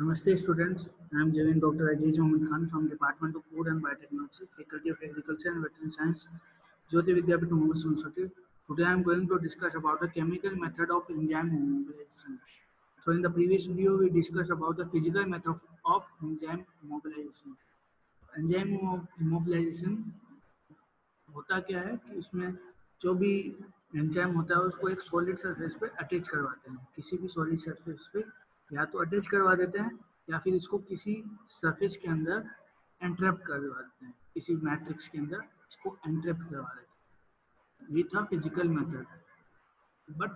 Namaste students, I am Javin Dr. Aziz Mohammed Khan from Department of Food and Biotechnology, Faculty of Agriculture and Veterinary Science, Jyoti Vidyapith Mohammed University. Today I am going to discuss about the chemical method of enzyme immobilization. So in the previous video we discussed about the physical method of enzyme immobilization. Enzyme immobilization होता क्या है कि उसमें जो भी enzyme होता है उसको एक सॉलिड सरफेस पे अटैच करवाते हैं, किसी भी सॉलिड सरफेस पे या तो अटैच करवा देते हैं या फिर इसको किसी सरफेस के अंदर एंट्रैप करवा देते हैं, किसी मैट्रिक्स के अंदर इसको एंट्रैप करवा देते हैं। ये था physical method. But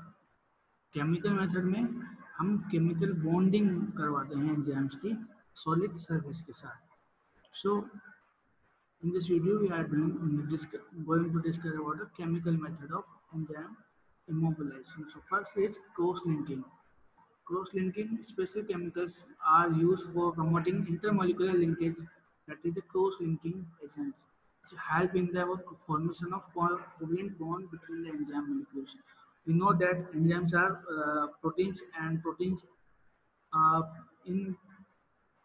chemical method में हम केमिकल बॉन्डिंग करवाते हैं एंजाइम्स की सॉलिड सरफेस के साथ। सो in this video, we are going to discuss about the chemical method of enzyme immobilization. So first is cross-linking. Cross-linking, special chemicals are used for promoting intermolecular linkage, that is the cross-linking agents, which help in the formation of covalent bond between the enzyme molecules. We know that enzymes are proteins, and proteins are in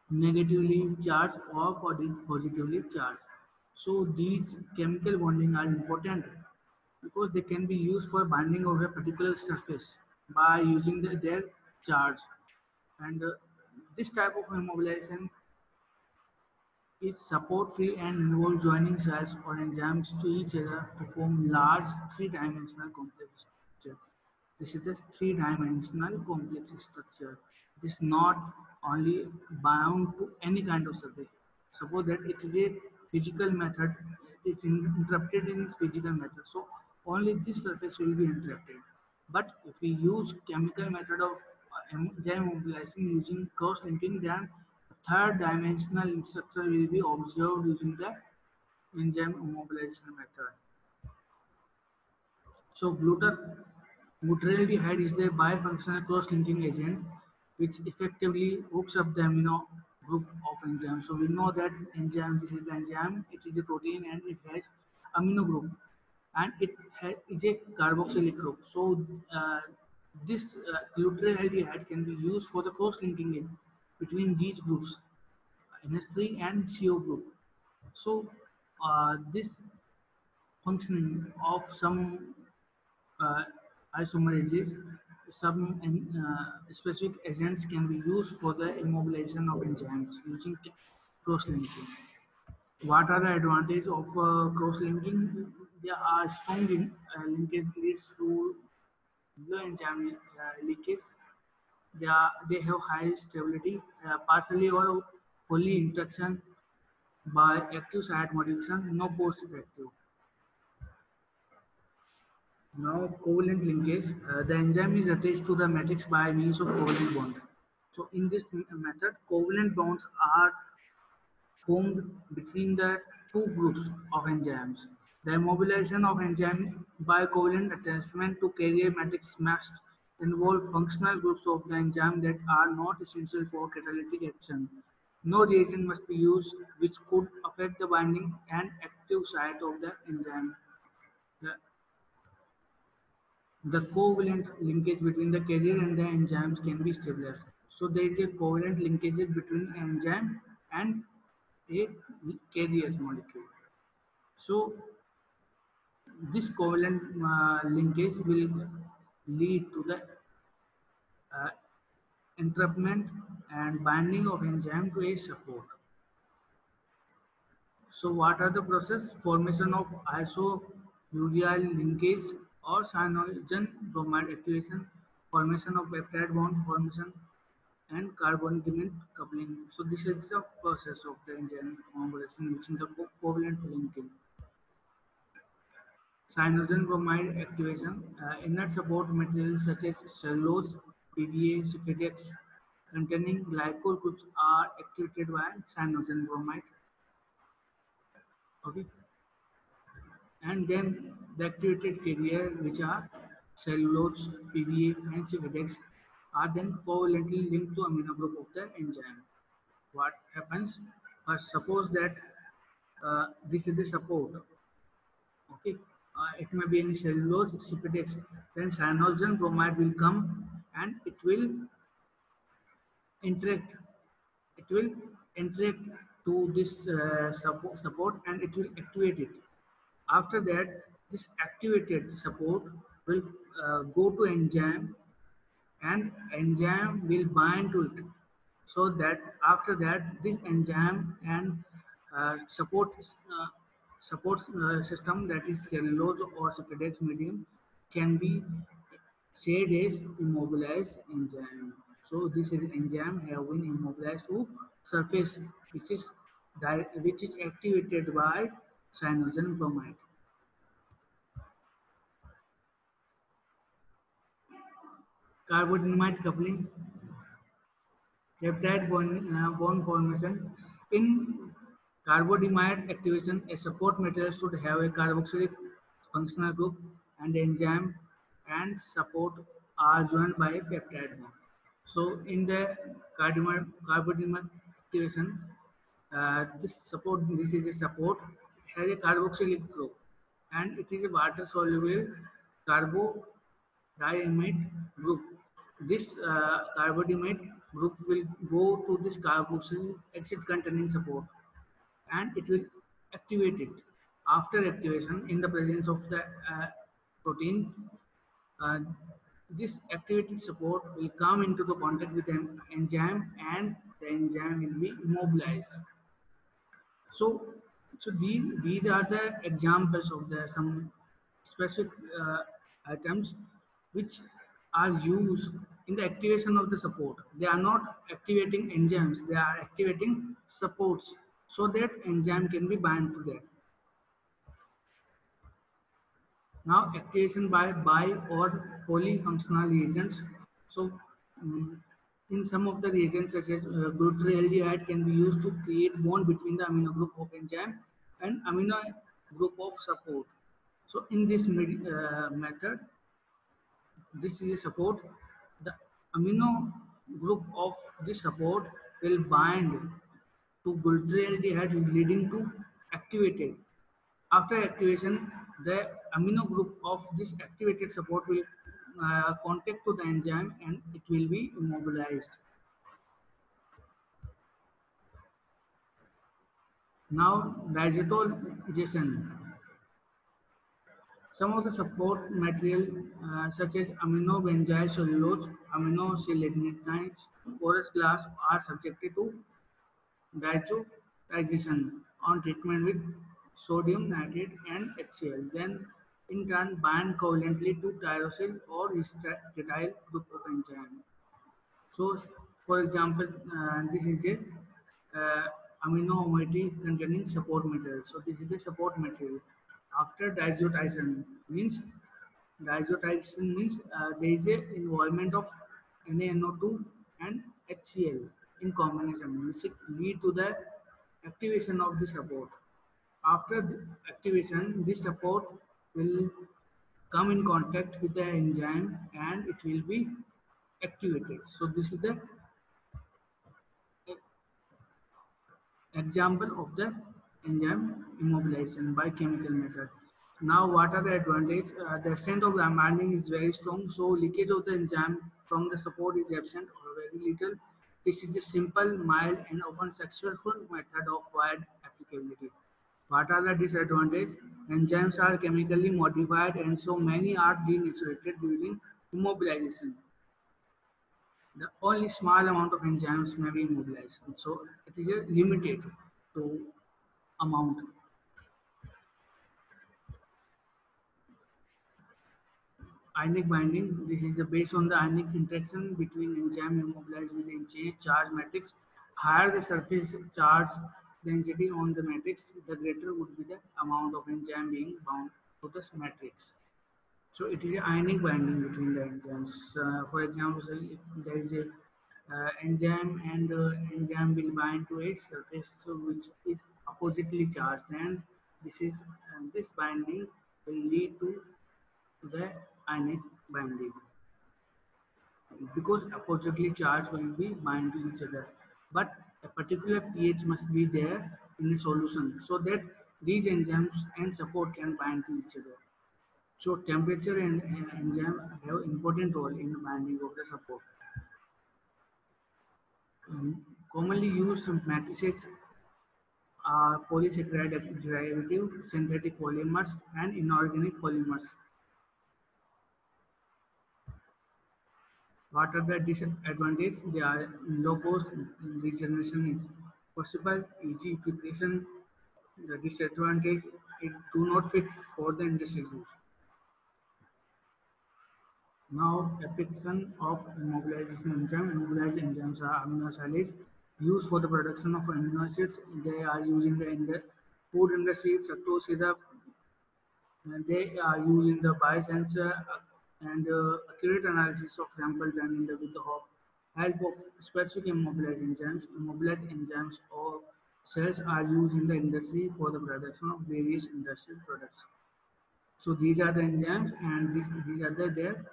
negatively charged or positively charged. So these chemical bonding are important because they can be used for binding of a particular surface by using their charge. And this type of immobilization is support-free and involves joining cells or enzymes to each other to form large three-dimensional complex structure. This is the three-dimensional complex structure. It is not only bound to any kind of surface. Suppose that it is a physical method, it is interrupted in its physical method. So only this surface will be interrupted. But if we use chemical method of enzyme mobilization using cross-linking, then third dimensional structure will be observed using the enzyme immobilization method. So glutaraldehyde is the bifunctional cross-linking agent which effectively hooks up the amino group of enzyme. So we know that enzyme, this is the enzyme, it is a protein and it has amino group and it is a carboxylic group. So this glutaraldehyde can be used for the cross-linking between these groups, NH3 and CO group. So this functioning of some uh, isomerases, some specific agents can be used for the immobilization of enzymes using cross-linking. What are the advantages of cross-linking? There are strong linkage leads to low enzyme leakage. They have high stability, partially or wholly interaction by active site modification, no post-active. Now, covalent linkage. The enzyme is attached to the matrix by means of covalent bond. So, in this method, covalent bonds are formed between the two groups of enzymes. The immobilization of enzyme by covalent attachment to carrier matrix must involve functional groups of the enzyme that are not essential for catalytic action. No reagent must be used which could affect the binding and active site of the enzyme. The The covalent linkage between the carrier and the enzymes can be stabilized. So there is a covalent linkage between enzyme and a carrier molecule. So this covalent linkage will lead to the uh, entrapment and binding of enzyme to a support. So what are the process? Formation of isobutyryl linkage or cyanogen bromide activation, formation of peptide bond formation, and carbon diamine coupling. So this is the process of the enzyme combination using the covalent linking. Cyanogen bromide activation, inert support materials such as cellulose, PDA, Cifidex containing glycol groups are activated by cyanogen bromide. Okay. And then the activated carrier, which are cellulose, PDA, and Cifidex, are then covalently linked to amino group of the enzyme. What happens? First, suppose that this is the support. Okay, it may be any cellulose, Cifidex. Then cyanogen bromide will come and it will interact. it will interact to this support and it will activate it. After that, this activated support will go to enzyme and enzyme will bind to it, so that after that this enzyme and support system, that is cellulose or secretagogue medium, can be said as immobilized enzyme. So this is enzyme have been immobilized to surface, which is which is activated by cyanogen bromide. Carbonamide coupling, peptide bond formation. In carbonamide activation, a support material should have a carboxylic functional group, and enzyme and support are joined by a peptide bond. So in the carbonamide activation, this is a support, has a carboxylic group, and it is a water soluble carbodiamide group. This carbodiamide group will go to this carboxylic acid containing support, and it will activate it. After activation, in the presence of the protein, uh, this activated support will come into the contact with an enzyme, and the enzyme will be immobilized. So, these are the examples of the some specific items which are used in the activation of the support. They are not activating enzymes; they are activating supports, so that enzyme can be bind to that. Now, activation by bi or polyfunctional reagents. So, mm, in some of the reagents, such as glutaraldehyde, can be used to create bond between the amino group of enzyme and amino group of support. So, in this method, this is a support. The amino group of this support will bind to glutaraldehyde, leading to activated. After activation, the amino group of this activated support will contact to the enzyme, and it will be immobilized. Now, diazotolization. Some of the support material such as aminobenzyl cellulose, aminosilicylates, porous glass are subjected to diazotization on treatment with sodium nitrate and HCl. Then, in turn, bind covalently to tyrosyl or histidyl group of enzyme. So, for example, this is a amino moiety containing support material. So, this is the support material. After diazotization means there is a involvement of NaNO2 and HCl in combination, which lead to the activation of the support. After the activation, this support will come in contact with the enzyme, and it will be activated. So this is the example of the enzyme immobilization by chemical method. Now, what are the advantages? The strength of the binding is very strong, so leakage of the enzyme from the support is absent or very little. This is a simple, mild, and often successful method of wide applicability. What are the disadvantages? Enzymes are chemically modified, and so many are denaturated during immobilization. The only small amount of enzymes may be immobilized. So it is a limited to amount. Ionic binding. This is the based on the ionic interaction between enzyme immobilized with the charge matrix. Higher the surface charge density on the matrix, the greater would be the amount of enzyme being bound to this matrix. So it is a ionic binding between the enzymes. For example, so if there is a enzyme, and enzyme will bind to a surface so which is oppositely charged, then this binding will lead to the ionic binding, because oppositely charged will be bind to each other. But a particular pH must be there in a solution, so that these enzymes and support can bind to each other. So temperature and enzyme have important role in binding of the support. Commonly used matrices are polysaccharide derivative, synthetic polymers, and inorganic polymers. What are the disadvantages? They are low cost regeneration is possible, easy preparation. The disadvantage it do not fit for the industrial use. Now, application of immobilization enzyme. Immobilized enzymes are amino acids used for the production of amino acids. They are used in the food industry, fructose syrup, and they are used in the biosensor and accurate analysis of sample done in the with the help of specific immobilized enzymes. Immobilized enzymes or cells are used in the industry for the production of various industrial products. So these are the enzymes and these are their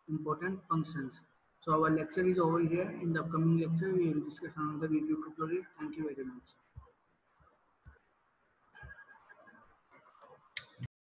important functions. So our lecture is over here. In the upcoming lecture, we will discuss another video tutorial. Thank you very much.